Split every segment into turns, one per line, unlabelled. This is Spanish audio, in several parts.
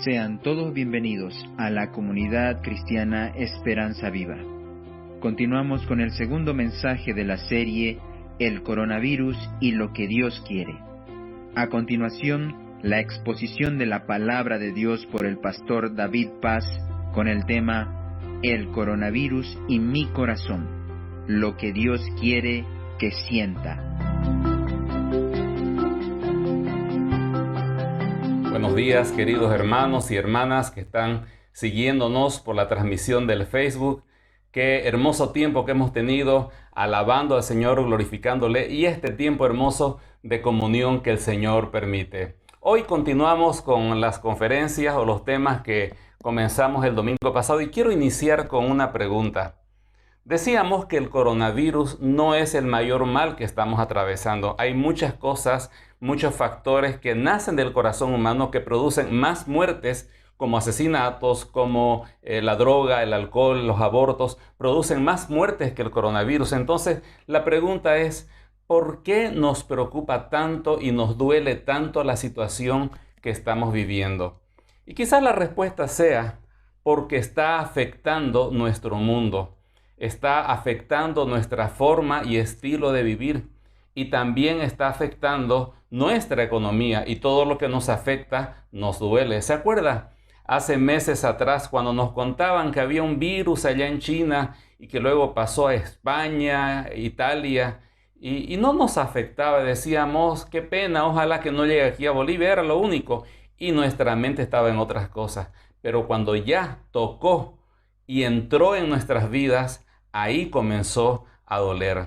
Sean todos bienvenidos a la comunidad cristiana Esperanza Viva. Continuamos con el segundo mensaje de la serie El coronavirus y lo que Dios quiere. A continuación, la exposición de la palabra de Dios por el pastor David Paz con el tema El coronavirus y mi corazón, lo que Dios quiere que sienta.
Buenos días, queridos hermanos y hermanas que están siguiéndonos por la transmisión del Facebook. Qué hermoso tiempo que hemos tenido alabando al Señor, glorificándole, y este tiempo hermoso de comunión que el Señor permite. Hoy continuamos con las conferencias o los temas que comenzamos el domingo pasado y quiero iniciar con una pregunta. Decíamos que el coronavirus no es el mayor mal que estamos atravesando. Hay muchas cosas, muchos factores que nacen del corazón humano que producen más muertes, como asesinatos, como la droga, el alcohol, los abortos, producen más muertes que el coronavirus. Entonces, la pregunta es, ¿por qué nos preocupa tanto y nos duele tanto la situación que estamos viviendo? Y quizás la respuesta sea porque está afectando nuestro mundo. Está afectando nuestra forma y estilo de vivir y también está afectando nuestra economía, y todo lo que nos afecta nos duele. ¿Se acuerda? Hace meses atrás, cuando nos contaban que había un virus allá en China y que luego pasó a España, Italia, y no nos afectaba, decíamos, qué pena, ojalá que no llegue aquí a Bolivia, era lo único, y nuestra mente estaba en otras cosas. Pero cuando ya tocó y entró en nuestras vidas, ahí comenzó a doler.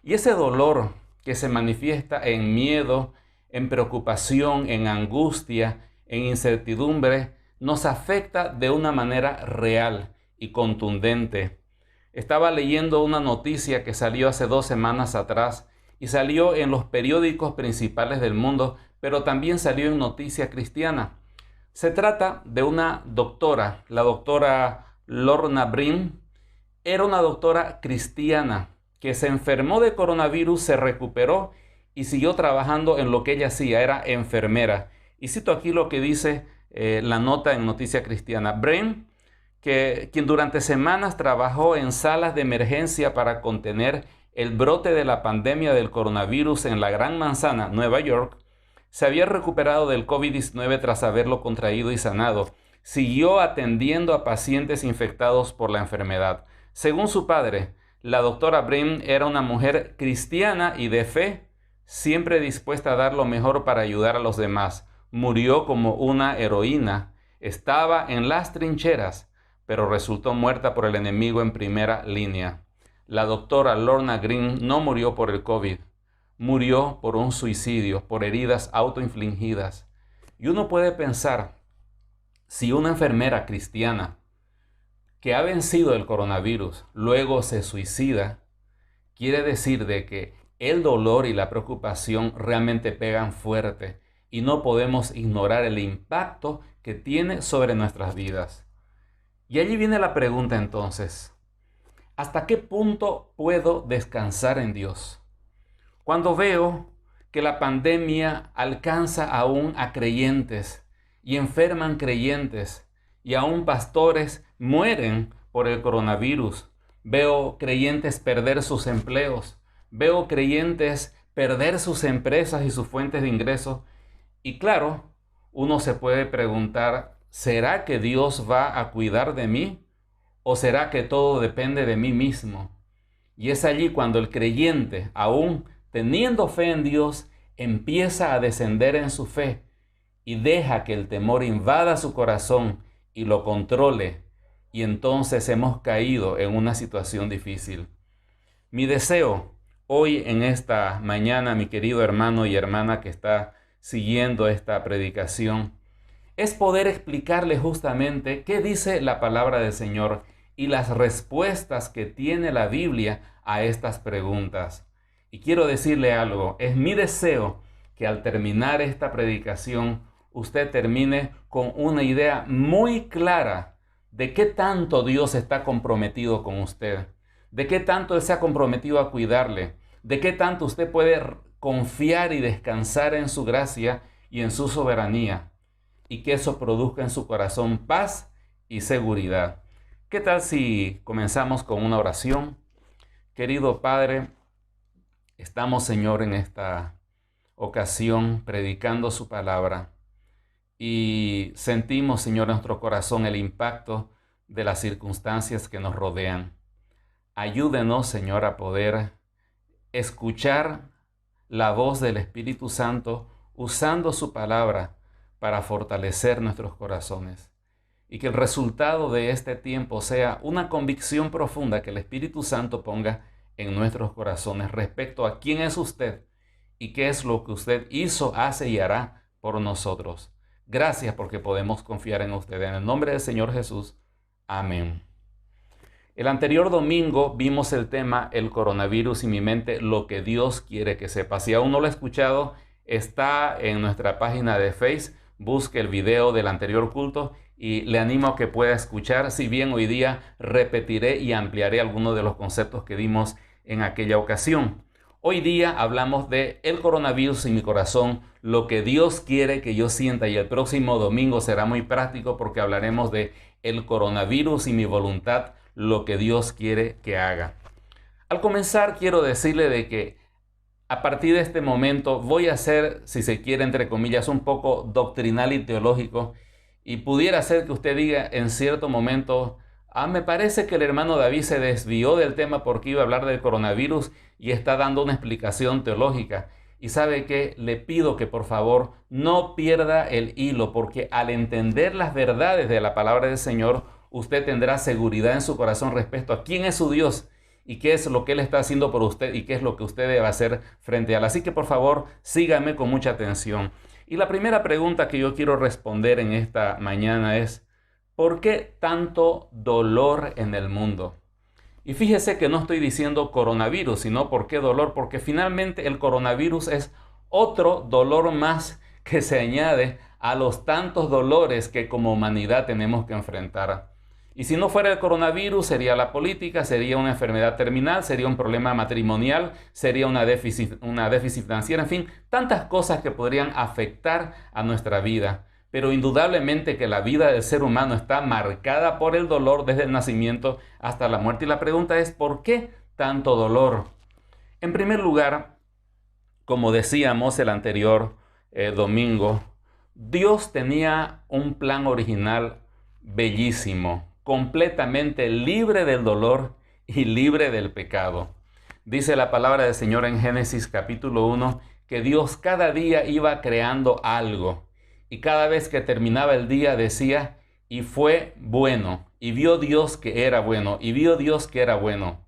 Y ese dolor que se manifiesta en miedo, en preocupación, en angustia, en incertidumbre, nos afecta de una manera real y contundente. Estaba leyendo una noticia que salió hace 2 semanas atrás y salió en los periódicos principales del mundo, pero también salió en Noticia Cristiana. Se trata de una doctora, la doctora Lorna Breen. Era una doctora cristiana que se enfermó de coronavirus, se recuperó y siguió trabajando en lo que ella hacía, era enfermera. Y cito aquí lo que dice la nota en Noticia Cristiana. Breen, quien durante semanas trabajó en salas de emergencia para contener el brote de la pandemia del coronavirus en la Gran Manzana, Nueva York, se había recuperado del COVID-19 tras haberlo contraído y sanado. Siguió atendiendo a pacientes infectados por la enfermedad. Según su padre, la doctora Breen era una mujer cristiana y de fe, siempre dispuesta a dar lo mejor para ayudar a los demás. Murió como una heroína, estaba en las trincheras, pero resultó muerta por el enemigo en primera línea. La doctora Lorna Breen no murió por el COVID, murió por un suicidio, por heridas autoinfligidas. Y uno puede pensar, si una enfermera cristiana que ha vencido el coronavirus luego se suicida, quiere decir de que el dolor y la preocupación realmente pegan fuerte y no podemos ignorar el impacto que tiene sobre nuestras vidas. Y allí viene la pregunta entonces, ¿hasta qué punto puedo descansar en Dios? Cuando veo que la pandemia alcanza aún a creyentes y enferman creyentes, y aún pastores mueren por el coronavirus. Veo creyentes perder sus empleos. Veo creyentes perder sus empresas y sus fuentes de ingresos. Y claro, uno se puede preguntar, ¿será que Dios va a cuidar de mí? ¿O será que todo depende de mí mismo? Y es allí cuando el creyente, aún teniendo fe en Dios, empieza a descender en su fe y deja que el temor invada su corazón y lo controle, y entonces hemos caído en una situación difícil. Mi deseo hoy en esta mañana, mi querido hermano y hermana que está siguiendo esta predicación, es poder explicarle justamente qué dice la palabra del Señor y las respuestas que tiene la Biblia a estas preguntas. Y quiero decirle algo, es mi deseo que al terminar esta predicación usted termine con una idea muy clara de qué tanto Dios está comprometido con usted, de qué tanto Él se ha comprometido a cuidarle, de qué tanto usted puede confiar y descansar en su gracia y en su soberanía. y que eso produzca en su corazón paz y seguridad. ¿Qué tal si comenzamos con una oración? Querido Padre, estamos, Señor, en esta ocasión predicando su palabra y sentimos, Señor, en nuestro corazón el impacto de las circunstancias que nos rodean. Ayúdenos, Señor, a poder escuchar la voz del Espíritu Santo usando su palabra para fortalecer nuestros corazones. Y que el resultado de este tiempo sea una convicción profunda que el Espíritu Santo ponga en nuestros corazones respecto a quién es usted y qué es lo que usted hizo, hace y hará por nosotros. Gracias porque podemos confiar en usted. En el nombre del Señor Jesús. Amén. El anterior domingo vimos el tema el coronavirus y mi mente, lo que Dios quiere que sepa. Si aún no lo ha escuchado, está en nuestra página de Facebook. Busque el video del anterior culto y le animo a que pueda escuchar, si bien hoy día repetiré y ampliaré algunos de los conceptos que dimos en aquella ocasión. Hoy día hablamos de el coronavirus y mi corazón, lo que Dios quiere que yo sienta, y el próximo domingo será muy práctico porque hablaremos de el coronavirus y mi voluntad, lo que Dios quiere que haga. Al comenzar quiero decirle de que a partir de este momento voy a ser, si se quiere, entre comillas, un poco doctrinal y teológico, y pudiera ser que usted diga en cierto momento, me parece que el hermano David se desvió del tema porque iba a hablar del coronavirus y está dando una explicación teológica. Y sabe que le pido que por favor no pierda el hilo, porque al entender las verdades de la palabra del Señor, usted tendrá seguridad en su corazón respecto a quién es su Dios y qué es lo que Él está haciendo por usted y qué es lo que usted debe hacer frente a Él. Así que por favor sígame con mucha atención. Y la primera pregunta que yo quiero responder en esta mañana es, ¿por qué tanto dolor en el mundo? Y fíjese que no estoy diciendo coronavirus, sino ¿por qué dolor? Porque finalmente el coronavirus es otro dolor más que se añade a los tantos dolores que como humanidad tenemos que enfrentar. Y si no fuera el coronavirus, sería la política, sería una enfermedad terminal, sería un problema matrimonial, sería una déficit financiera, en fin, tantas cosas que podrían afectar a nuestra vida. Pero indudablemente que la vida del ser humano está marcada por el dolor desde el nacimiento hasta la muerte. Y la pregunta es, ¿por qué tanto dolor? En primer lugar, como decíamos el anterior domingo, Dios tenía un plan original bellísimo, completamente libre del dolor y libre del pecado. Dice la palabra del Señor en Génesis capítulo 1 que Dios cada día iba creando algo. Y cada vez que terminaba el día decía, y fue bueno, y vio Dios que era bueno, y vio Dios que era bueno.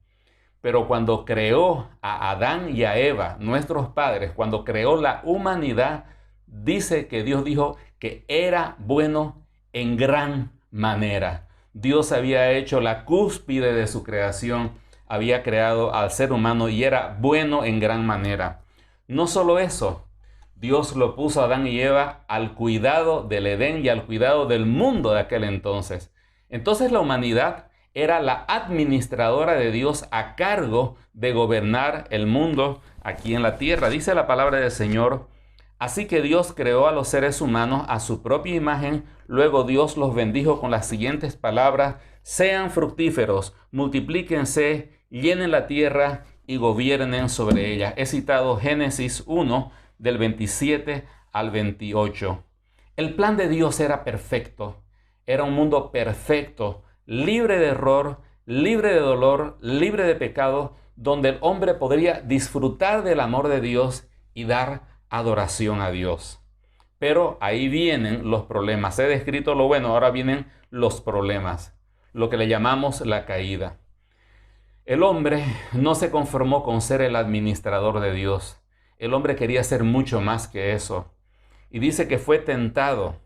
Pero cuando creó a Adán y a Eva, nuestros padres, cuando creó la humanidad, dice que Dios dijo que era bueno en gran manera. Dios había hecho la cúspide de su creación, había creado al ser humano y era bueno en gran manera. No solo eso, Dios lo puso a Adán y Eva al cuidado del Edén y al cuidado del mundo de aquel entonces. Entonces la humanidad era la administradora de Dios a cargo de gobernar el mundo aquí en la tierra. Dice la palabra del Señor, así que Dios creó a los seres humanos a su propia imagen, luego Dios los bendijo con las siguientes palabras, sean fructíferos, multiplíquense, llenen la tierra y gobiernen sobre ella. He citado Génesis 1, del 27 al 28. El plan de Dios era perfecto, era un mundo perfecto, libre de error, libre de dolor, libre de pecado, donde el hombre podría disfrutar del amor de Dios y dar adoración a Dios. Pero ahí vienen los problemas. He descrito lo bueno, ahora vienen los problemas, lo que le llamamos la caída. El hombre no se conformó con ser el administrador de Dios. El hombre quería ser mucho más que eso. Y dice que fue tentado.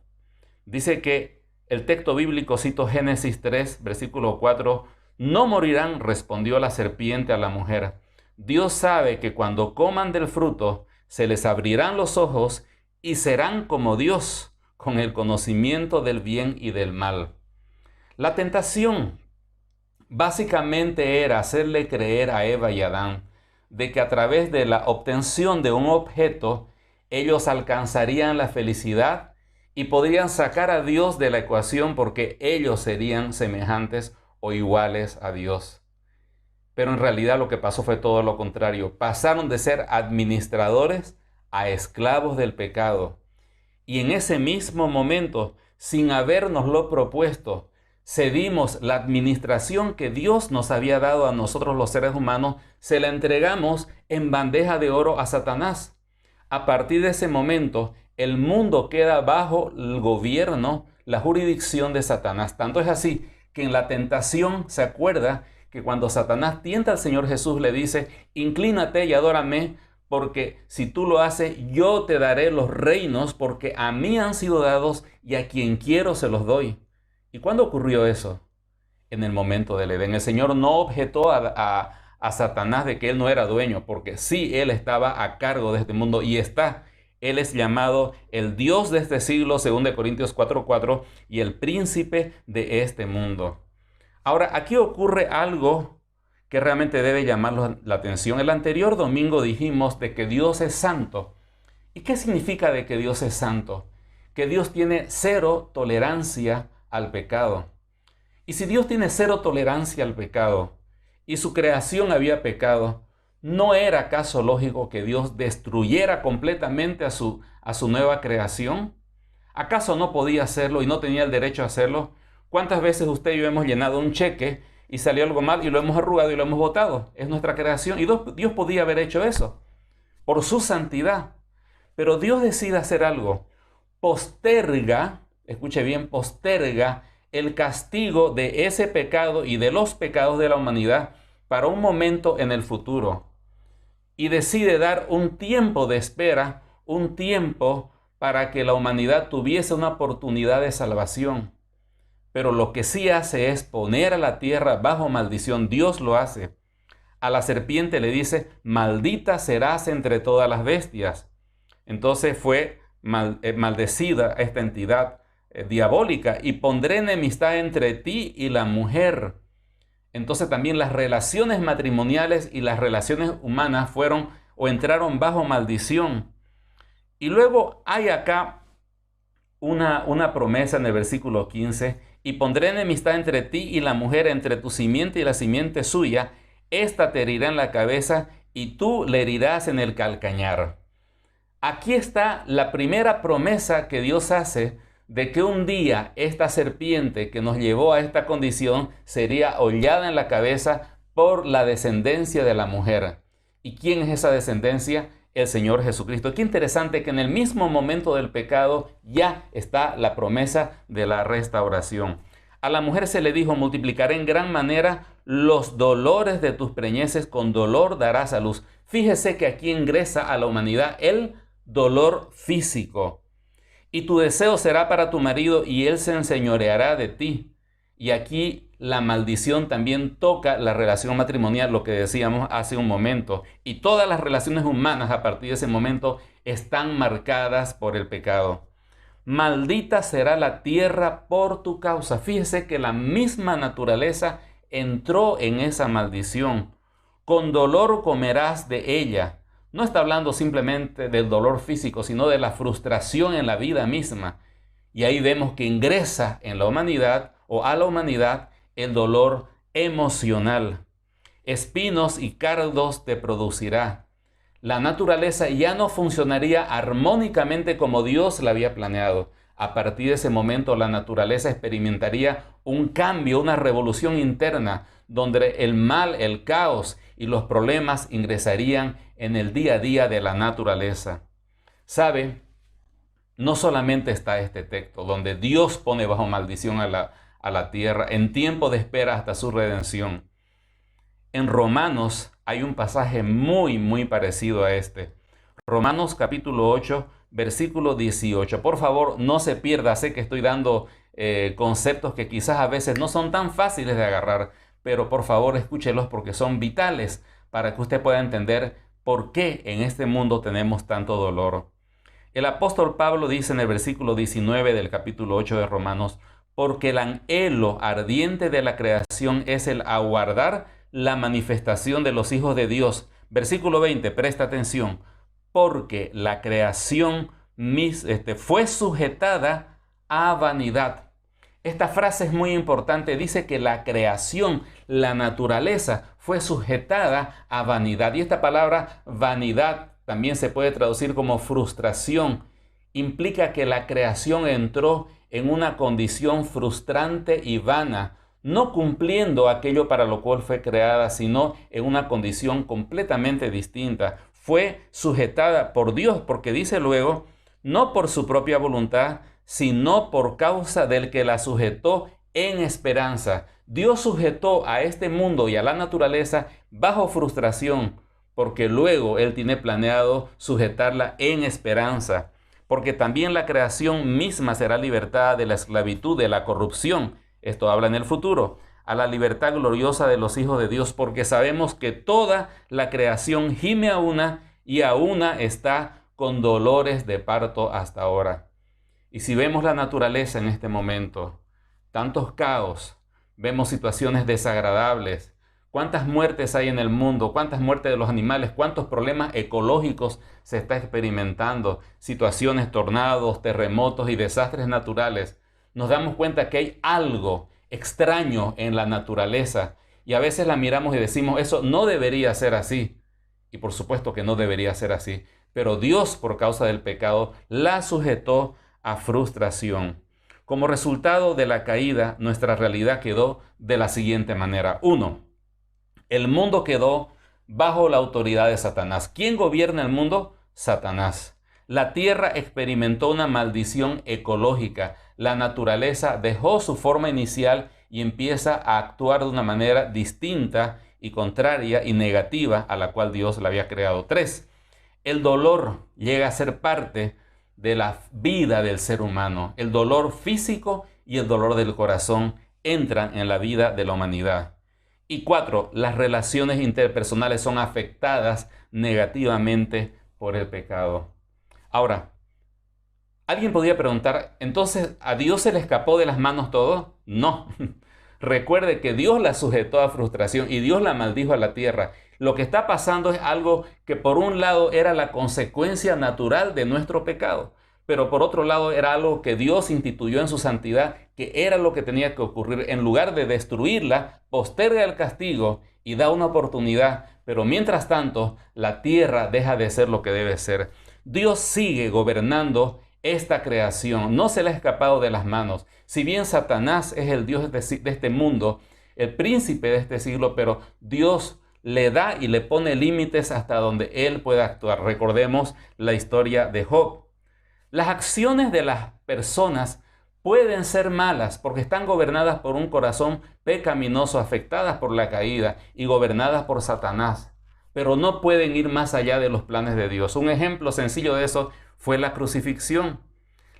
Dice que el texto bíblico, cito Génesis 3, versículo 4, no morirán, respondió la serpiente a la mujer. Dios sabe que cuando coman del fruto, se les abrirán los ojos y serán como Dios, con el conocimiento del bien y del mal. La tentación básicamente era hacerle creer a Eva y Adán de que a través de la obtención de un objeto, ellos alcanzarían la felicidad y podrían sacar a Dios de la ecuación porque ellos serían semejantes o iguales a Dios. Pero en realidad lo que pasó fue todo lo contrario. Pasaron de ser administradores a esclavos del pecado. Y en ese mismo momento, sin habernoslo propuesto, cedimos la administración que Dios nos había dado a nosotros los seres humanos, se la entregamos en bandeja de oro a Satanás. A partir de ese momento, el mundo queda bajo el gobierno, la jurisdicción de Satanás. Tanto es así que en la tentación se acuerda que cuando Satanás tienta al Señor Jesús le dice, inclínate y adórame, porque si tú lo haces, yo te daré los reinos, porque a mí han sido dados y a quien quiero se los doy. ¿Y cuándo ocurrió eso? En el momento del Edén. El Señor no objetó a Satanás de que él no era dueño, porque sí, él estaba a cargo de este mundo y está. Él es llamado el Dios de este siglo, 2 Corintios 4:4, y el príncipe de este mundo. Ahora, aquí ocurre algo que realmente debe llamar la atención. El anterior domingo dijimos de que Dios es santo. ¿Y qué significa de que Dios es santo? Que Dios tiene cero tolerancia al pecado. Y si Dios tiene cero tolerancia al pecado y su creación había pecado, ¿no era acaso lógico que Dios destruyera completamente a su nueva creación? ¿Acaso no podía hacerlo y no tenía el derecho a hacerlo? ¿Cuántas veces usted y yo hemos llenado un cheque y salió algo mal y lo hemos arrugado y lo hemos botado? Es nuestra creación y Dios podía haber hecho eso por su santidad. Pero Dios decide hacer algo. Posterga, escuche bien, posterga el castigo de ese pecado y de los pecados de la humanidad para un momento en el futuro. Y decide dar un tiempo de espera, un tiempo para que la humanidad tuviese una oportunidad de salvación. Pero lo que sí hace es poner a la tierra bajo maldición. Dios lo hace. A la serpiente le dice, maldita serás entre todas las bestias. Entonces fue maldecida esta entidad diabólica, y pondré enemistad entre ti y la mujer. Entonces también las relaciones matrimoniales y las relaciones humanas fueron o entraron bajo maldición. Y luego hay acá una promesa en el versículo 15, y pondré enemistad entre ti y la mujer, entre tu simiente y la simiente suya, ésta te herirá en la cabeza y tú le herirás en el calcañar. Aquí está la primera promesa que Dios hace de que un día esta serpiente que nos llevó a esta condición sería hollada en la cabeza por la descendencia de la mujer. ¿Y quién es esa descendencia? El Señor Jesucristo. Qué interesante que en el mismo momento del pecado ya está la promesa de la restauración. A la mujer se le dijo, multiplicaré en gran manera los dolores de tus preñeces, con dolor darás a luz. Fíjese que aquí ingresa a la humanidad el dolor físico. Y tu deseo será para tu marido y él se enseñoreará de ti. Y aquí la maldición también toca la relación matrimonial, lo que decíamos hace un momento. Y todas las relaciones humanas a partir de ese momento están marcadas por el pecado. Maldita será la tierra por tu causa. Fíjese que la misma naturaleza entró en esa maldición. Con dolor comerás de ella. No está hablando simplemente del dolor físico, sino de la frustración en la vida misma. Y ahí vemos que ingresa en la humanidad o a la humanidad el dolor emocional. Espinos y cardos te producirá. La naturaleza ya no funcionaría armónicamente como Dios la había planeado. A partir de ese momento la naturaleza experimentaría un cambio, una revolución interna, donde el mal, el caos y los problemas ingresarían en el día a día de la naturaleza. ¿Sabe? No solamente está este texto, donde Dios pone bajo maldición a la tierra en tiempo de espera hasta su redención. En Romanos hay un pasaje muy parecido a este. Romanos capítulo 8, versículo 18. Por favor, no se pierda. Sé que estoy dando conceptos que quizás a veces no son tan fáciles de agarrar, pero por favor escúchelos porque son vitales para que usted pueda entender por qué en este mundo tenemos tanto dolor. El apóstol Pablo dice en el versículo 19 del capítulo 8 de Romanos, porque el anhelo ardiente de la creación es el aguardar la manifestación de los hijos de Dios. Versículo 20, presta atención, porque la creación fue sujetada a vanidad. Esta frase es muy importante. Dice que la creación, la naturaleza, fue sujetada a vanidad. Y esta palabra vanidad también se puede traducir como frustración. Implica que la creación entró en una condición frustrante y vana, no cumpliendo aquello para lo cual fue creada, sino en una condición completamente distinta. Fue sujetada por Dios, porque dice luego, no por su propia voluntad, sino por causa del que la sujetó en esperanza. Dios sujetó a este mundo y a la naturaleza bajo frustración, porque luego Él tiene planeado sujetarla en esperanza, porque también la creación misma será libertada de la esclavitud, de la corrupción. Esto habla en el futuro, a la libertad gloriosa de los hijos de Dios, porque sabemos que toda la creación gime a una y a una está con dolores de parto hasta ahora. Y si vemos la naturaleza en este momento, tantos caos, vemos situaciones desagradables, cuántas muertes hay en el mundo, cuántas muertes de los animales, cuántos problemas ecológicos se está experimentando, situaciones, tornados, terremotos y desastres naturales, nos damos cuenta que hay algo extraño en la naturaleza y a veces la miramos y decimos, eso no debería ser así. Y por supuesto que no debería ser así, pero Dios, por causa del pecado, la sujetó a frustración. Como resultado de la caída, nuestra realidad quedó de la siguiente manera. 1. El mundo quedó bajo la autoridad de Satanás. ¿Quién gobierna el mundo? Satanás. La tierra experimentó una maldición ecológica. La naturaleza dejó su forma inicial y empieza a actuar de una manera distinta y contraria y negativa a la cual Dios la había creado. 3. El dolor llega a ser parte de la vida del ser humano. El dolor físico y el dolor del corazón entran en la vida de la humanidad. Y 4, las relaciones interpersonales son afectadas negativamente por el pecado. Ahora, alguien podría preguntar, ¿entonces a Dios se le escapó de las manos todo? No. Recuerde que Dios la sujetó a frustración y Dios la maldijo a la tierra. Lo que está pasando es algo que por un lado era la consecuencia natural de nuestro pecado, pero por otro lado era algo que Dios instituyó en su santidad, que era lo que tenía que ocurrir. En lugar de destruirla, posterga el castigo y da una oportunidad, pero mientras tanto la tierra deja de ser lo que debe ser. Dios sigue gobernando esta creación, no se le ha escapado de las manos. Si bien Satanás es el Dios de este mundo, el príncipe de este siglo, pero Dios le da y le pone límites hasta donde él pueda actuar. Recordemos la historia de Job. Las acciones de las personas pueden ser malas porque están gobernadas por un corazón pecaminoso, afectadas por la caída y gobernadas por Satanás, pero no pueden ir más allá de los planes de Dios. Un ejemplo sencillo de eso fue la crucifixión.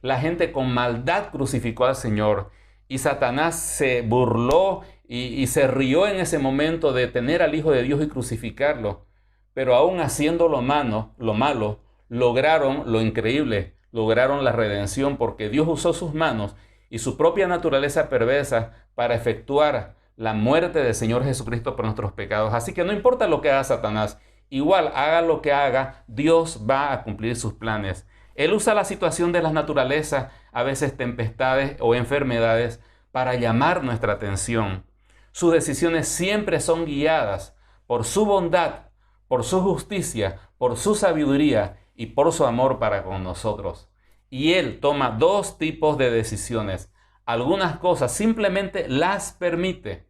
La gente con maldad crucificó al Señor y Satanás se burló y se rió en ese momento de tener al Hijo de Dios y crucificarlo. Pero aún haciendo lo malo, lograron lo increíble, lograron la redención porque Dios usó sus manos y su propia naturaleza perversa para efectuar la muerte del Señor Jesucristo por nuestros pecados. Así que no importa lo que haga Satanás, igual haga lo que haga, Dios va a cumplir sus planes. Él usa la situación de las naturalezas, a veces tempestades o enfermedades, para llamar nuestra atención. Sus decisiones siempre son guiadas por su bondad, por su justicia, por su sabiduría y por su amor para con nosotros. Y Él toma dos tipos de decisiones. Algunas cosas simplemente las permite,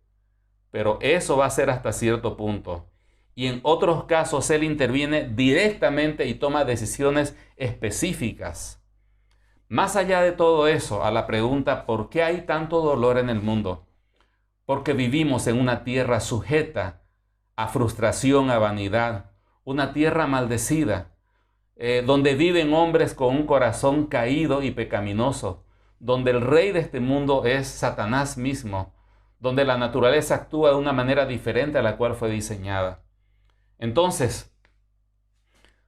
pero eso va a ser hasta cierto punto. Y en otros casos Él interviene directamente y toma decisiones específicas. Más allá de todo eso, a la pregunta ¿por qué hay tanto dolor en el mundo? Porque vivimos en una tierra sujeta a frustración, a vanidad, una tierra maldecida, donde viven hombres con un corazón caído y pecaminoso, donde el rey de este mundo es Satanás mismo, donde la naturaleza actúa de una manera diferente a la cual fue diseñada. Entonces,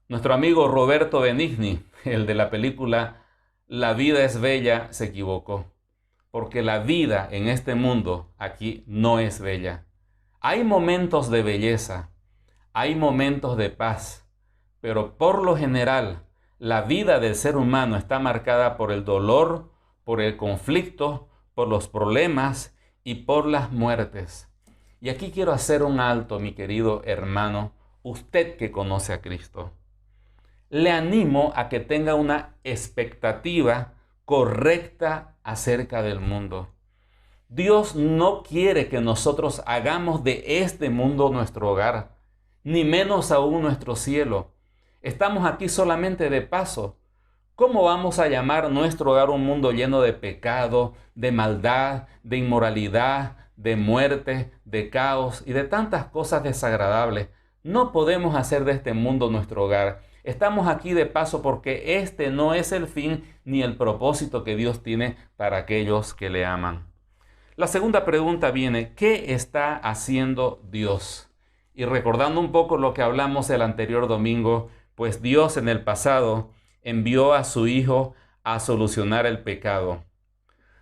nuestro amigo Roberto Benigni, el de la película La vida es bella, se equivocó, porque la vida en este mundo aquí no es bella. Hay momentos de belleza, hay momentos de paz, pero por lo general la vida del ser humano está marcada por el dolor, por el conflicto, por los problemas y por las muertes. Y aquí quiero hacer un alto, mi querido hermano, usted que conoce a Cristo. Le animo a que tenga una expectativa correcta acerca del mundo. Dios no quiere que nosotros hagamos de este mundo nuestro hogar, ni menos aún nuestro cielo. Estamos aquí solamente de paso. ¿Cómo vamos a llamar nuestro hogar un mundo lleno de pecado, de maldad, de inmoralidad, de muerte, de caos y de tantas cosas desagradables? No podemos hacer de este mundo nuestro hogar. Estamos aquí de paso porque este no es el fin ni el propósito que Dios tiene para aquellos que le aman. La segunda pregunta viene, ¿qué está haciendo Dios? Y recordando un poco lo que hablamos el anterior domingo, pues Dios en el pasado envió a su Hijo a solucionar el pecado.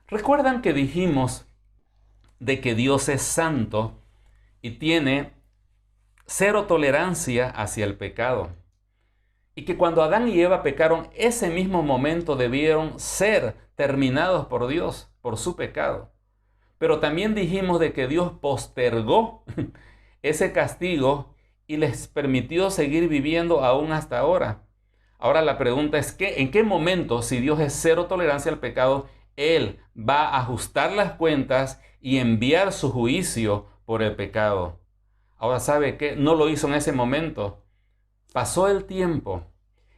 ¿Recuerdan que dijimos de que Dios es santo y tiene cero tolerancia hacia el pecado? Y que cuando Adán y Eva pecaron, ese mismo momento debieron ser terminados por Dios, por su pecado. Pero también dijimos de que Dios postergó ese castigo y les permitió seguir viviendo aún hasta ahora. Ahora la pregunta es que ¿en qué momento, si Dios es cero tolerancia al pecado, Él va a ajustar las cuentas y enviar su juicio por el pecado? Ahora, ¿sabe qué? No lo hizo en ese momento. Pasó el tiempo.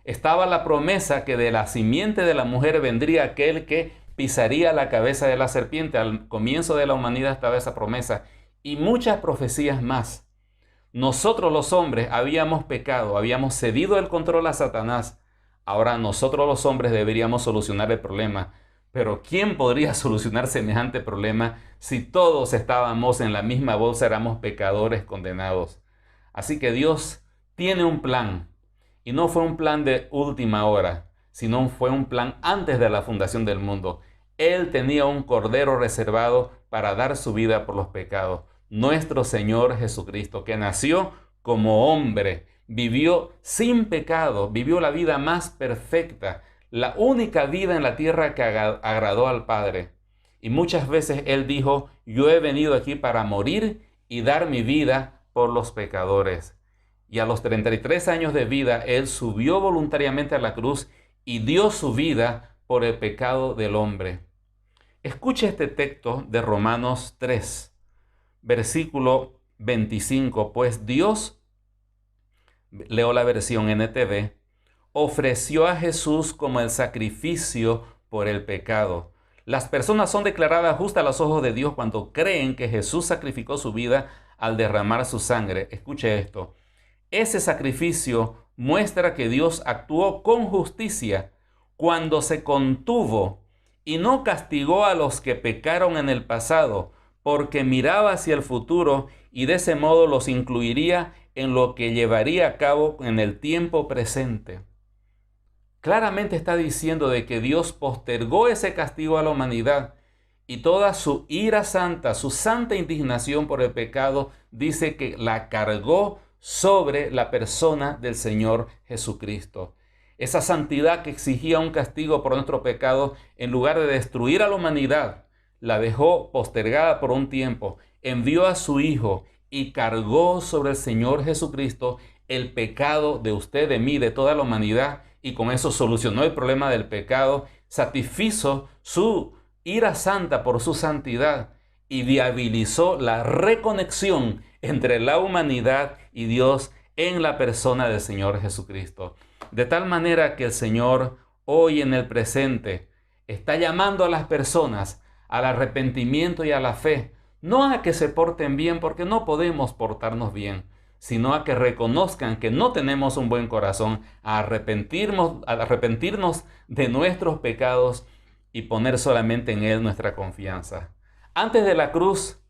Estaba la promesa que de la simiente de la mujer vendría aquel que pisaría la cabeza de la serpiente. Al comienzo de la humanidad estaba esa promesa y muchas profecías más. Nosotros los hombres habíamos pecado, habíamos cedido el control a Satanás. Ahora nosotros los hombres deberíamos solucionar el problema. Pero ¿quién podría solucionar semejante problema si todos estábamos en la misma bolsa, éramos pecadores condenados? Así que Dios tiene un plan. Y no fue un plan de última hora, sino fue un plan antes de la fundación del mundo. Él tenía un cordero reservado para dar su vida por los pecados. Nuestro Señor Jesucristo, que nació como hombre, vivió sin pecado, vivió la vida más perfecta, la única vida en la tierra que agradó al Padre. Y muchas veces Él dijo, yo he venido aquí para morir y dar mi vida por los pecadores. Y a los 33 años de vida, Él subió voluntariamente a la cruz y dio su vida por el pecado del hombre. Escuche este texto de Romanos 3. Versículo 25, pues Dios, leo la versión NTV, ofreció a Jesús como el sacrificio por el pecado. Las personas son declaradas justas a los ojos de Dios cuando creen que Jesús sacrificó su vida al derramar su sangre. Escuche esto. Ese sacrificio muestra que Dios actuó con justicia cuando se contuvo y no castigó a los que pecaron en el pasado, porque miraba hacia el futuro y de ese modo los incluiría en lo que llevaría a cabo en el tiempo presente. Claramente está diciendo de que Dios postergó ese castigo a la humanidad y toda su ira santa, su santa indignación por el pecado, dice que la cargó sobre la persona del Señor Jesucristo. Esa santidad que exigía un castigo por nuestro pecado, en lugar de destruir a la humanidad, la dejó postergada por un tiempo, envió a su Hijo y cargó sobre el Señor Jesucristo el pecado de usted, de mí, de toda la humanidad, y con eso solucionó el problema del pecado, satisfizo su ira santa por su santidad y viabilizó la reconexión entre la humanidad y Dios en la persona del Señor Jesucristo. De tal manera que el Señor hoy en el presente está llamando a las personas al arrepentimiento y a la fe, no a que se porten bien, porque no podemos portarnos bien, sino a que reconozcan que no tenemos un buen corazón, a arrepentirnos de nuestros pecados y poner solamente en Él nuestra confianza. Antes de la cruz,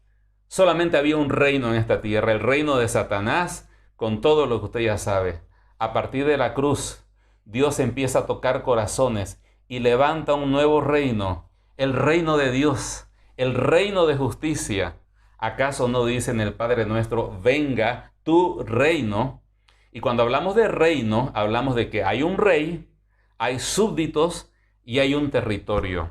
solamente había un reino en esta tierra, el reino de Satanás, con todo lo que usted ya sabe. A partir de la cruz, Dios empieza a tocar corazones y levanta un nuevo reino, el reino de Dios, el reino de justicia. ¿Acaso no dice en el Padre Nuestro, venga tu reino? Y cuando hablamos de reino, hablamos de que hay un rey, hay súbditos y hay un territorio.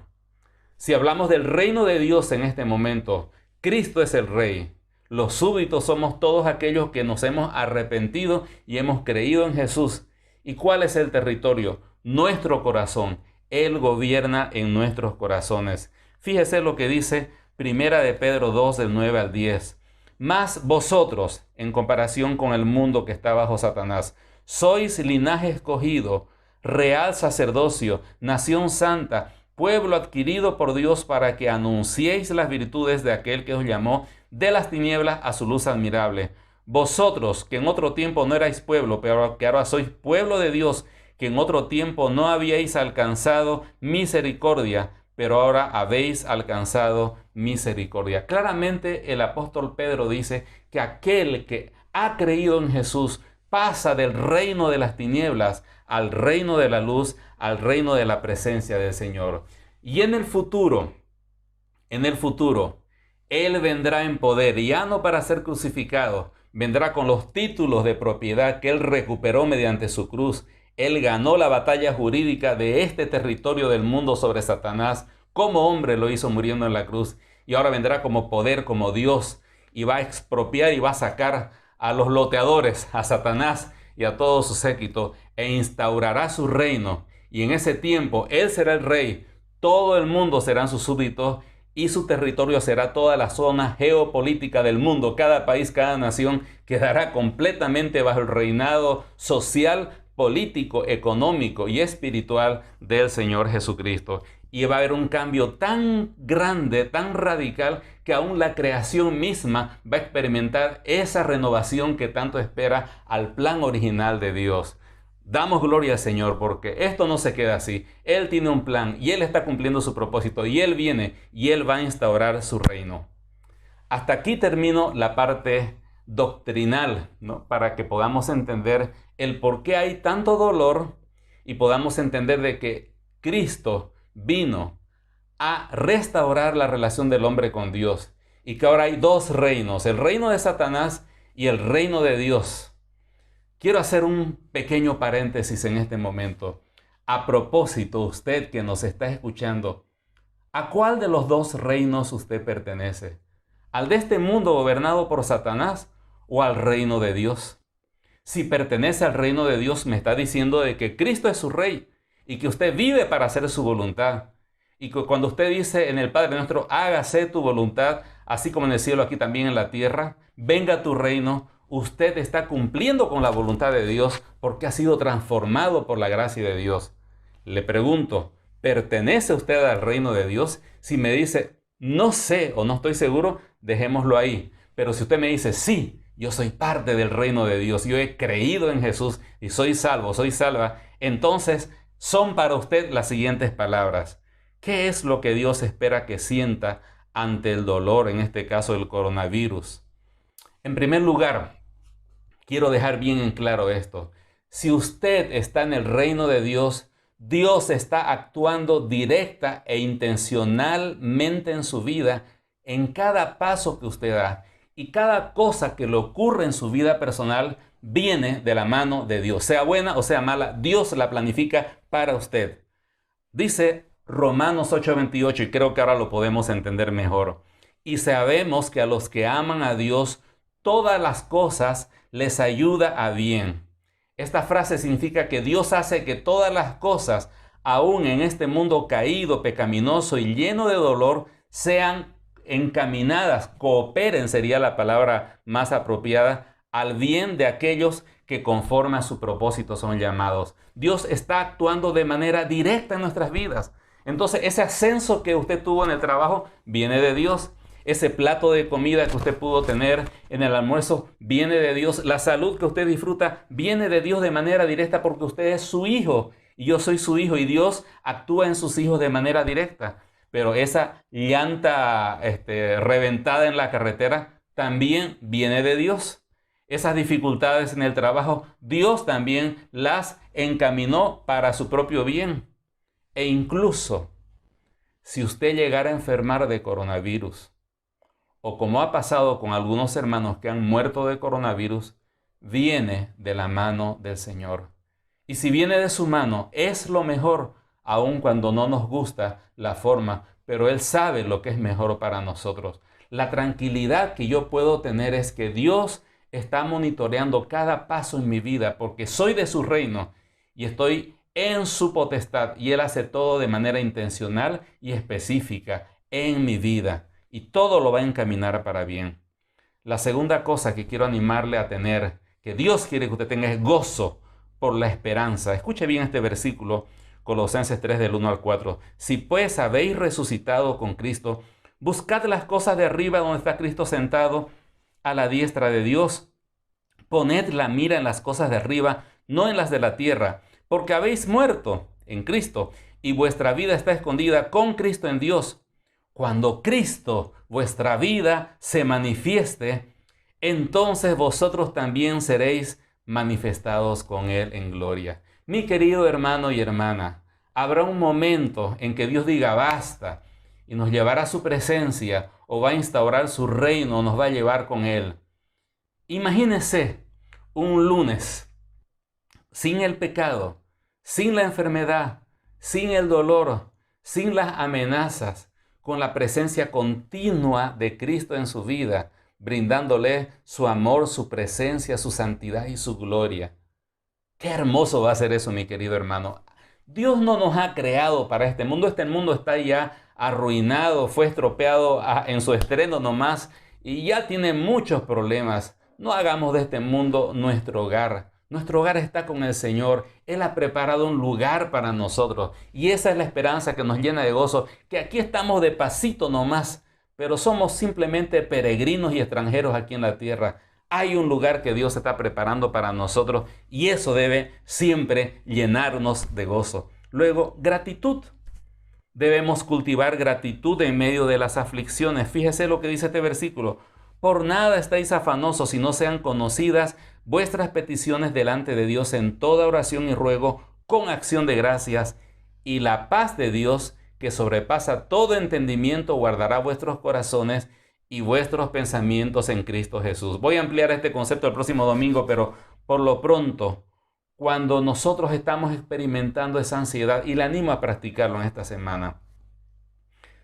Si hablamos del reino de Dios en este momento, Cristo es el Rey. Los súbditos somos todos aquellos que nos hemos arrepentido y hemos creído en Jesús. ¿Y cuál es el territorio? Nuestro corazón. Él gobierna en nuestros corazones. Fíjese lo que dice Primera de Pedro 2, del 9 al 10. Mas vosotros, en comparación con el mundo que está bajo Satanás, sois linaje escogido, real sacerdocio, nación santa, pueblo adquirido por Dios para que anunciéis las virtudes de aquel que os llamó de las tinieblas a su luz admirable. Vosotros, que en otro tiempo no erais pueblo, pero que ahora sois pueblo de Dios, que en otro tiempo no habíais alcanzado misericordia, pero ahora habéis alcanzado misericordia. Claramente el apóstol Pedro dice que aquel que ha creído en Jesús pasa del reino de las tinieblas al reino de la luz, al reino de la presencia del Señor. Y en el futuro, Él vendrá en poder, y ya no para ser crucificado, vendrá con los títulos de propiedad que Él recuperó mediante su cruz. Él ganó la batalla jurídica de este territorio del mundo sobre Satanás. Como hombre lo hizo muriendo en la cruz. Y ahora vendrá como poder, como Dios, y va a expropiar y va a sacar a los loteadores, a Satanás y a todo su séquito, e instaurará su reino. Y en ese tiempo Él será el rey. Todo el mundo serán sus súbditos y su territorio será toda la zona geopolítica del mundo. Cada país, cada nación quedará completamente bajo el reinado social, político, económico y espiritual del Señor Jesucristo. Y va a haber un cambio tan grande, tan radical, que aún la creación misma va a experimentar esa renovación que tanto espera al plan original de Dios. Damos gloria al Señor porque esto no se queda así. Él tiene un plan y Él está cumpliendo su propósito, y Él viene y Él va a instaurar su reino. Hasta aquí termino la parte doctrinal, ¿no? Para que podamos entender el por qué hay tanto dolor y podamos entender de que Cristo vino a restaurar la relación del hombre con Dios, y que ahora hay dos reinos, el reino de Satanás y el reino de Dios. Quiero hacer un pequeño paréntesis en este momento. A propósito, usted que nos está escuchando, ¿a cuál de los dos reinos usted pertenece? ¿Al de este mundo gobernado por Satanás o al reino de Dios? Si pertenece al reino de Dios, me está diciendo de que Cristo es su rey y que usted vive para hacer su voluntad. Y que cuando usted dice en el Padre Nuestro, hágase tu voluntad, así como en el cielo, aquí también en la tierra, venga tu reino, usted está cumpliendo con la voluntad de Dios porque ha sido transformado por la gracia de Dios. Le pregunto, ¿pertenece usted al reino de Dios? Si me dice, no sé o no estoy seguro, dejémoslo ahí. Pero si usted me dice, sí, yo soy parte del reino de Dios, yo he creído en Jesús y soy salvo, soy salva, entonces son para usted las siguientes palabras. ¿Qué es lo que Dios espera que sienta ante el dolor, en este caso el coronavirus? En primer lugar, quiero dejar bien en claro esto. Si usted está en el reino de Dios, Dios está actuando directa e intencionalmente en su vida, en cada paso que usted da. Y cada cosa que le ocurre en su vida personal viene de la mano de Dios. Sea buena o sea mala, Dios la planifica para usted. Dice Romanos 8:28, y creo que ahora lo podemos entender mejor. Y sabemos que a los que aman a Dios, todas las cosas les ayuda a bien. Esta frase significa que Dios hace que todas las cosas, aún en este mundo caído, pecaminoso y lleno de dolor, sean encaminadas, cooperen, sería la palabra más apropiada, al bien de aquellos que conforme a su propósito son llamados. Dios está actuando de manera directa en nuestras vidas. Entonces, ese ascenso que usted tuvo en el trabajo viene de Dios. Ese plato de comida que usted pudo tener en el almuerzo viene de Dios. La salud que usted disfruta viene de Dios de manera directa porque usted es su hijo y yo soy su hijo, y Dios actúa en sus hijos de manera directa. Pero esa llanta reventada en la carretera también viene de Dios. Esas dificultades en el trabajo, Dios también las encaminó para su propio bien. E incluso, si usted llegara a enfermar de coronavirus, o como ha pasado con algunos hermanos que han muerto de coronavirus, viene de la mano del Señor. Y si viene de su mano, es lo mejor, aun cuando no nos gusta la forma, pero Él sabe lo que es mejor para nosotros. La tranquilidad que yo puedo tener es que Dios está monitoreando cada paso en mi vida, porque soy de su reino y estoy en su potestad, y Él hace todo de manera intencional y específica en mi vida, y todo lo va a encaminar para bien. La segunda cosa que quiero animarle a tener, que Dios quiere que usted tenga, es gozo por la esperanza. Escuche bien este versículo, Colosenses 3 del 1 al 4. Si pues habéis resucitado con Cristo, buscad las cosas de arriba donde está Cristo sentado a la diestra de Dios. Poned la mira en las cosas de arriba, no en las de la tierra, porque habéis muerto en Cristo y vuestra vida está escondida con Cristo en Dios. Cuando Cristo, vuestra vida, se manifieste, entonces vosotros también seréis manifestados con Él en gloria. Mi querido hermano y hermana, habrá un momento en que Dios diga basta y nos llevará a su presencia, o va a instaurar su reino, o nos va a llevar con Él. Imagínese un lunes sin el pecado, sin la enfermedad, sin el dolor, sin las amenazas, con la presencia continua de Cristo en su vida, brindándole su amor, su presencia, su santidad y su gloria. Qué hermoso va a ser eso, mi querido hermano. Dios no nos ha creado para este mundo. Este mundo está ya arruinado, fue estropeado en su estreno nomás y ya tiene muchos problemas. No hagamos de este mundo nuestro hogar. Nuestro hogar está con el Señor. Él ha preparado un lugar para nosotros. Y esa es la esperanza que nos llena de gozo, que aquí estamos de pasito nomás, pero somos simplemente peregrinos y extranjeros aquí en la tierra. Hay un lugar que Dios está preparando para nosotros y eso debe siempre llenarnos de gozo. Luego, gratitud. Debemos cultivar gratitud en medio de las aflicciones. Fíjese lo que dice este versículo. Por nada estáis afanosos, si no sean conocidas vuestras peticiones delante de Dios en toda oración y ruego con acción de gracias, y la paz de Dios, que sobrepasa todo entendimiento, guardará vuestros corazones y vuestros pensamientos en Cristo Jesús. Voy a ampliar este concepto el próximo domingo, pero por lo pronto, cuando nosotros estamos experimentando esa ansiedad, y le animo a practicarlo en esta semana,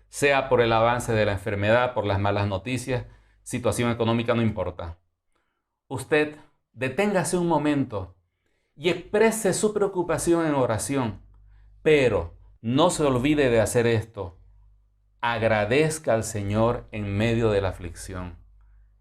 sea por el avance de la enfermedad, por las malas noticias, situación económica, no importa. Usted deténgase un momento y exprese su preocupación en oración, pero no se olvide de hacer esto. Agradezca al Señor en medio de la aflicción.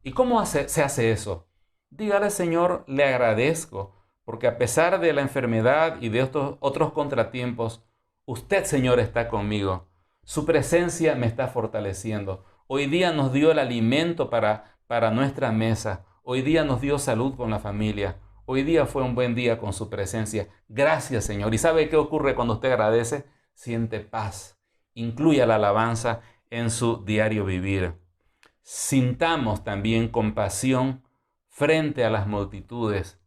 ¿Y cómo se hace eso? Dígale, Señor, le agradezco, porque a pesar de la enfermedad y de estos otros contratiempos, usted, Señor, está conmigo. Su presencia me está fortaleciendo. Hoy día nos dio el alimento para nuestra mesa. Hoy día nos dio salud con la familia. Hoy día fue un buen día con su presencia. Gracias, Señor. ¿Y sabe qué ocurre cuando usted agradece? Siente paz. Incluya la alabanza en su diario vivir. Sintamos también compasión frente a las multitudes.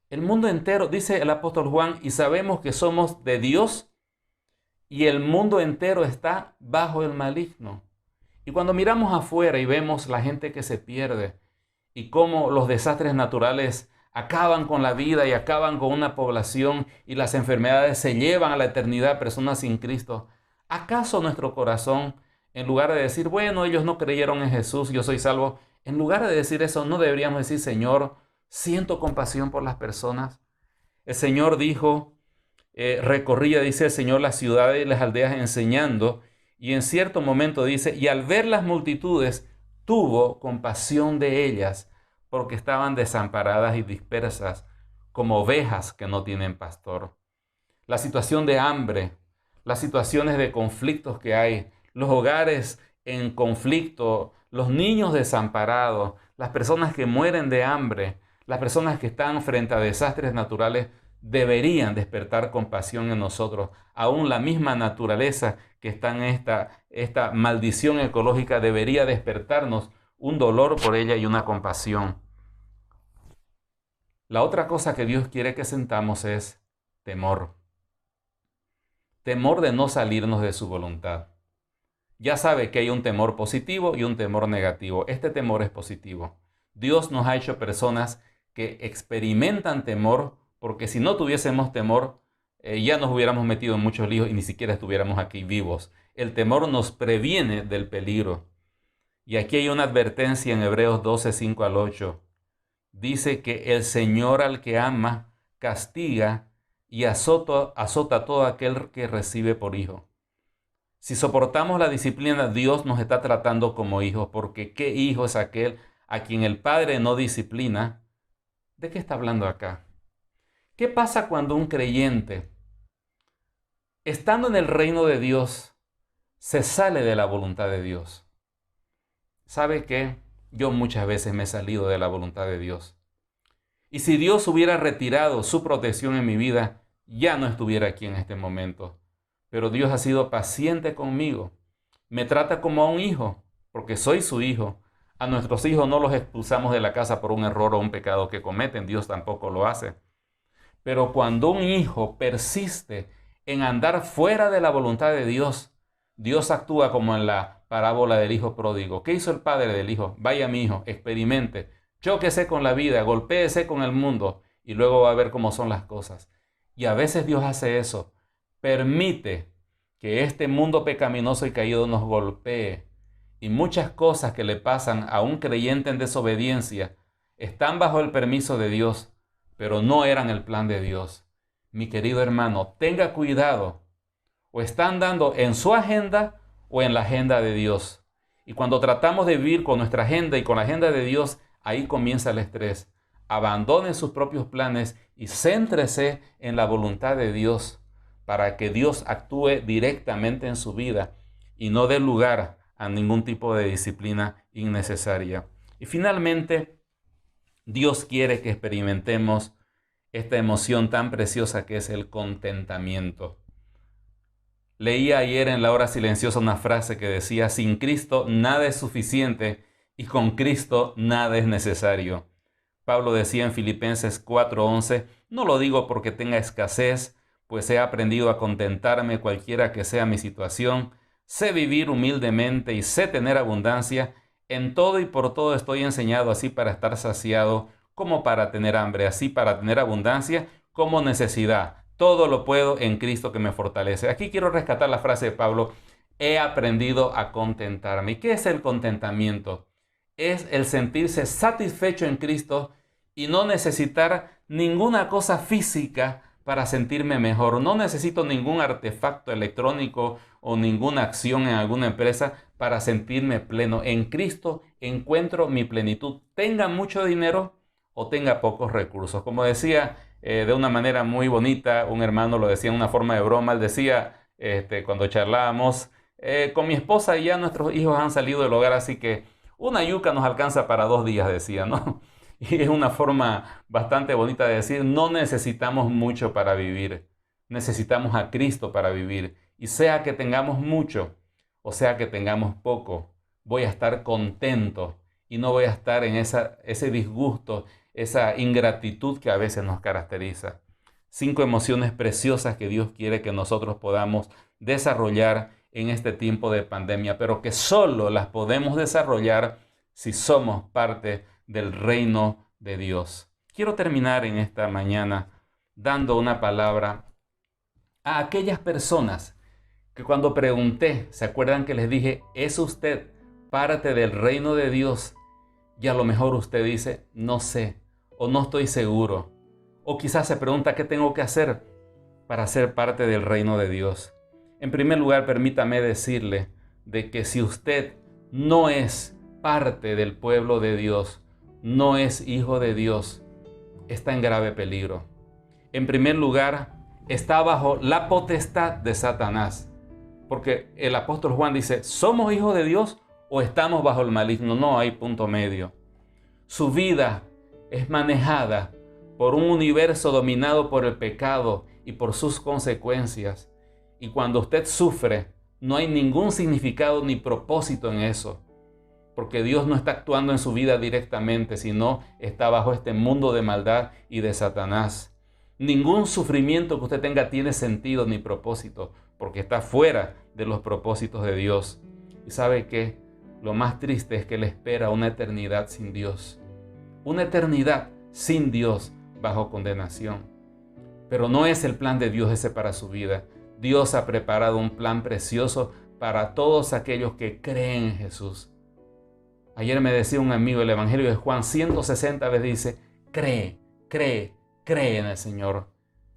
El mundo entero, dice el apóstol Juan, y sabemos que somos de Dios y el mundo entero está bajo el maligno. Y cuando miramos afuera y vemos la gente que se pierde y cómo los desastres naturales acaban con la vida y acaban con una población y las enfermedades se llevan a la eternidad personas sin Cristo, ¿acaso nuestro corazón, en lugar de decir, bueno, ellos no creyeron en Jesús, yo soy salvo, en lugar de decir eso, no deberíamos decir, Señor, siento compasión por las personas? El Señor dijo, recorría, dice el Señor, las ciudades y las aldeas enseñando, y en cierto momento dice, y al ver las multitudes, tuvo compasión de ellas, porque estaban desamparadas y dispersas, como ovejas que no tienen pastor. La situación de hambre, las situaciones de conflictos que hay, los hogares en conflicto, los niños desamparados, las personas que mueren de hambre, las personas que están frente a desastres naturales, deberían despertar compasión en nosotros. Aún la misma naturaleza que está en esta maldición ecológica debería despertarnos un dolor por ella y una compasión. La otra cosa que Dios quiere que sentamos es temor. Temor de no salirnos de su voluntad. Ya sabe que hay un temor positivo y un temor negativo. Este temor es positivo. Dios nos ha hecho personas que experimentan temor porque si no tuviésemos temor, ya nos hubiéramos metido en muchos líos y ni siquiera estuviéramos aquí vivos. El temor nos previene del peligro. Y aquí hay una advertencia en Hebreos 12, 5 al 8. Dice que el Señor al que ama castiga y azota a todo aquel que recibe por hijo. Si soportamos la disciplina, Dios nos está tratando como hijos, porque ¿qué hijo es aquel a quien el Padre no disciplina? ¿De qué está hablando acá? ¿Qué pasa cuando un creyente, estando en el reino de Dios, se sale de la voluntad de Dios? ¿Sabe qué? Yo muchas veces me he salido de la voluntad de Dios. Y si Dios hubiera retirado su protección en mi vida, ya no estuviera aquí en este momento. Pero Dios ha sido paciente conmigo. Me trata como a un hijo, porque soy su hijo. A nuestros hijos no los expulsamos de la casa por un error o un pecado que cometen. Dios tampoco lo hace. Pero cuando un hijo persiste en andar fuera de la voluntad de Dios, Dios actúa como en la parábola del hijo pródigo. ¿Qué hizo el padre del hijo? Vaya mi hijo, experimente, chóquese con la vida, golpéese con el mundo y luego va a ver cómo son las cosas. Y a veces Dios hace eso. Permite que este mundo pecaminoso y caído nos golpee. Y muchas cosas que le pasan a un creyente en desobediencia están bajo el permiso de Dios, pero no eran el plan de Dios. Mi querido hermano, tenga cuidado. O está andando en su agenda o en la agenda de Dios. Y cuando tratamos de vivir con nuestra agenda y con la agenda de Dios, ahí comienza el estrés. Abandone sus propios planes y céntrese en la voluntad de Dios para que Dios actúe directamente en su vida y no dé lugar a ningún tipo de disciplina innecesaria. Y finalmente, Dios quiere que experimentemos esta emoción tan preciosa que es el contentamiento. Leí ayer en la hora silenciosa una frase que decía: sin Cristo nada es suficiente y con Cristo nada es necesario. Pablo decía en Filipenses 4:11, no lo digo porque tenga escasez, pues he aprendido a contentarme cualquiera que sea mi situación, sé vivir humildemente y sé tener abundancia, en todo y por todo estoy enseñado, así para estar saciado como para tener hambre, así para tener abundancia como necesidad. Todo lo puedo en Cristo que me fortalece. Aquí quiero rescatar la frase de Pablo, he aprendido a contentarme. ¿Y qué es el contentamiento? Es el sentirse satisfecho en Cristo y no necesitar ninguna cosa física para sentirme mejor. No necesito ningún artefacto electrónico o ninguna acción en alguna empresa para sentirme pleno. En Cristo encuentro mi plenitud. Tenga mucho dinero o tenga pocos recursos. Como decía de una manera muy bonita, un hermano lo decía en una forma de broma, él decía cuando charlábamos, con mi esposa y ya nuestros hijos han salido del hogar, así que una yuca nos alcanza para 2 días, decía, ¿no? Y es una forma bastante bonita de decir, no necesitamos mucho para vivir, necesitamos a Cristo para vivir. Y sea que tengamos mucho o sea que tengamos poco, voy a estar contento y no voy a estar en ese disgusto, esa ingratitud que a veces nos caracteriza. 5 emociones preciosas que Dios quiere que nosotros podamos desarrollar en este tiempo de pandemia, pero que solo las podemos desarrollar si somos parte del reino de Dios. Quiero terminar en esta mañana dando una palabra a aquellas personas que cuando pregunté, ¿se acuerdan que les dije, ¿es usted parte del reino de Dios? Y a lo mejor usted dice, no sé, o no estoy seguro. O quizás se pregunta, ¿qué tengo que hacer para ser parte del reino de Dios? En primer lugar, permítame decirle de que si usted no es parte del pueblo de Dios, no es hijo de Dios, está en grave peligro. En primer lugar, está bajo la potestad de Satanás. Porque el apóstol Juan dice, ¿somos hijos de Dios o estamos bajo el maligno? No hay punto medio. Su vida es manejada por un universo dominado por el pecado y por sus consecuencias. Y cuando usted sufre, no hay ningún significado ni propósito en eso. Porque Dios no está actuando en su vida directamente, sino está bajo este mundo de maldad y de Satanás. Ningún sufrimiento que usted tenga tiene sentido ni propósito, porque está fuera de los propósitos de Dios. ¿Y sabe qué? Lo más triste es que le espera una eternidad sin Dios. Una eternidad sin Dios bajo condenación. Pero no es el plan de Dios ese para su vida. Dios ha preparado un plan precioso para todos aquellos que creen en Jesús. Ayer me decía un amigo, el Evangelio de Juan 160 veces dice, cree, cree, cree en el Señor.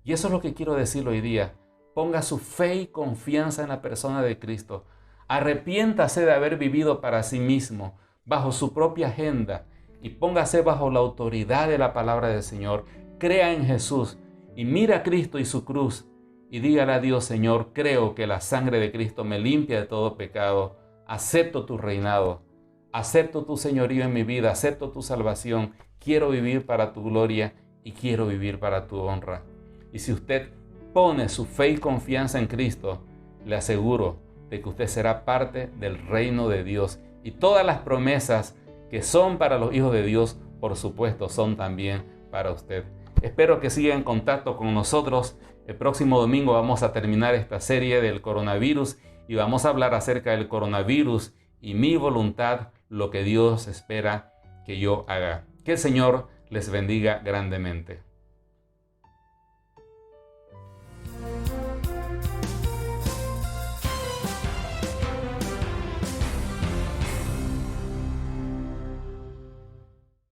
Y eso es lo que quiero decir hoy día. Ponga su fe y confianza en la persona de Cristo. Arrepiéntase de haber vivido para sí mismo, bajo su propia agenda, y póngase bajo la autoridad de la palabra del Señor. Crea en Jesús y mira a Cristo y su cruz y dígale a Dios, Señor, creo que la sangre de Cristo me limpia de todo pecado. Acepto tu reinado, acepto tu señorío en mi vida, acepto tu salvación. Quiero vivir para tu gloria y quiero vivir para tu honra. Y si usted pone su fe y confianza en Cristo, le aseguro de que usted será parte del reino de Dios. Y todas las promesas que son para los hijos de Dios, por supuesto, son también para usted. Espero que siga en contacto con nosotros. El próximo domingo vamos a terminar esta serie del coronavirus y vamos a hablar acerca del coronavirus y mi voluntad, lo que Dios espera que yo haga. Que el Señor les bendiga grandemente.